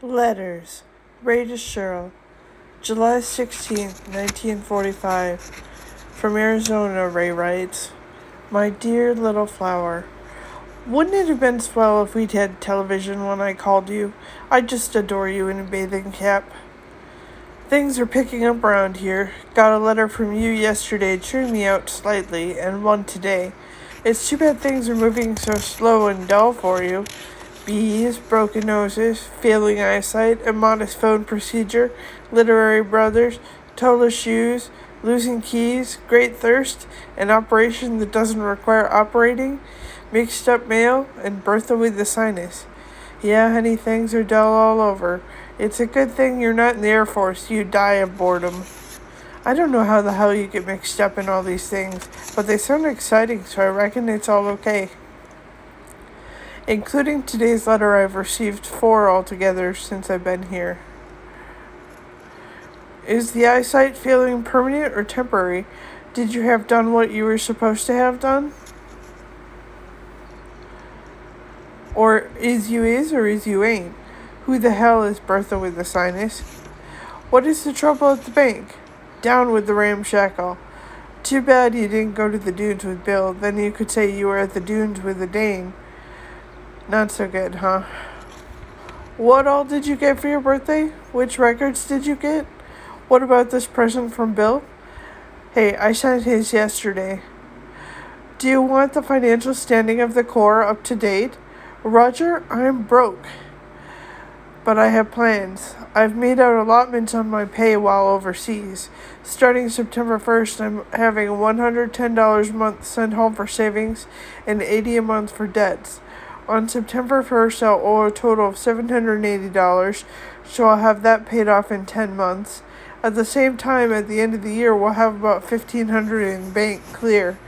Letters. Ray to Shirl. July 16th, 1945. From Arizona, Ray writes, My dear little flower, wouldn't it have been swell if we'd had television when I called you? I just adore you in a bathing cap. Things are picking up around here. Got a letter from you yesterday cheering me out slightly, and one today. It's too bad things are moving so slow and dull for you. Bees, broken noses, failing eyesight, a modest phone procedure, literary brothers, total shoes, losing keys, great thirst, an operation that doesn't require operating, mixed up mail, and Bertha with the sinus. Yeah, honey, things are dull all over. It's a good thing you're not in the Air Force. You'd die of boredom. I don't know how the hell you get mixed up in all these things, but they sound exciting, so I reckon it's all okay. Including today's letter, I've received 4 altogether since I've been here. Is the eyesight failing permanent or temporary? Did you have done what you were supposed to have done? Or is you ain't? Who the hell is Bertha with the sinus? What is the trouble at the bank? Down with the ramshackle. Too bad you didn't go to the dunes with Bill. Then you could say you were at the dunes with the Dane. Not so good, huh? What all did you get for your birthday? Which records did you get? What about this present from Bill? Hey, I sent his yesterday. Do you want the financial standing of the Corps up to date? Roger, I'm broke. But I have plans. I've made out allotments on my pay while overseas. Starting September 1st, I'm having $110 a month sent home for savings and $80 a month for debts. On September 1st, I'll owe a total of $780, so I'll have that paid off in 10 months. At the same time, at the end of the year, we'll have about $1,500 in bank clear.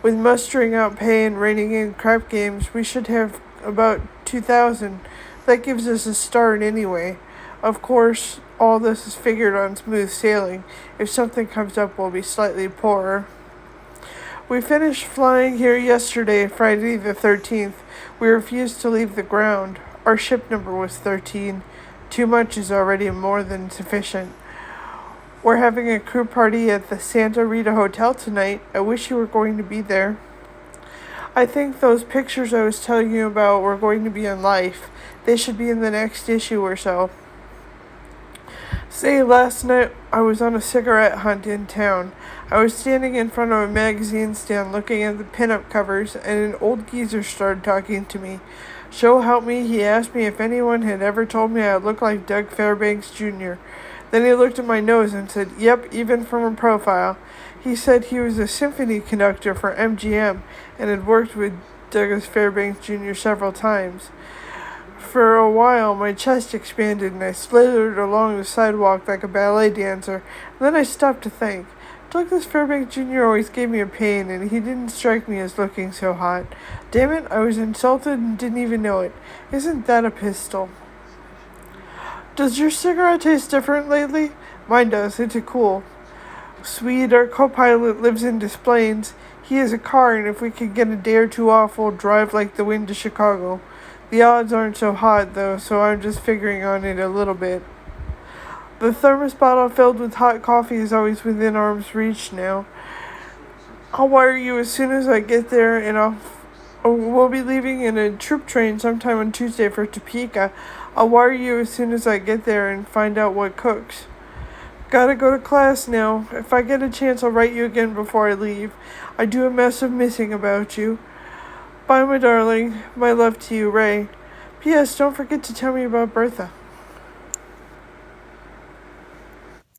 With mustering out pay and reining in crap games, we should have about $2,000. That gives us a start anyway. Of course, all this is figured on smooth sailing. If something comes up, we'll be slightly poorer. We finished flying here yesterday, Friday the 13th. We refused to leave the ground. Our ship number was 13. Too much is already more than sufficient. We're having a crew party at the Santa Rita Hotel tonight. I wish you were going to be there. I think those pictures I was telling you about were going to be in Life. They should be in the next issue or so. Say, last night I was on a cigarette hunt in town. I was standing in front of a magazine stand looking at the pinup covers, and an old geezer started talking to me. So help me, he asked me if anyone had ever told me I looked like Doug Fairbanks Jr. Then he looked at my nose and said, Yep, even from a profile. He said he was a symphony conductor for MGM and had worked with Douglas Fairbanks Jr. several times. For a while, my chest expanded and I slithered along the sidewalk like a ballet dancer. And then I stopped to think. Douglas Fairbanks Jr. always gave me a pain, and he didn't strike me as looking so hot. Damn it, I was insulted and didn't even know it. Isn't that a pistol? Does your cigarette taste different lately? Mine does. It's a cool. Swede, our co-pilot, lives in Des Plaines. He has a car, and if we could get a day or two off, we'll drive like the wind to Chicago. The odds aren't so hot, though, so I'm just figuring on it a little bit. The thermos bottle filled with hot coffee is always within arm's reach now. I'll wire you as soon as I get there, and we'll be leaving in a troop train sometime on Tuesday for Topeka. I'll wire you as soon as I get there and find out what cooks. Gotta go to class now. If I get a chance, I'll write you again before I leave. I do a mess of missing about you. Bye, my darling. My love to you, Ray. P.S. Don't forget to tell me about Bertha.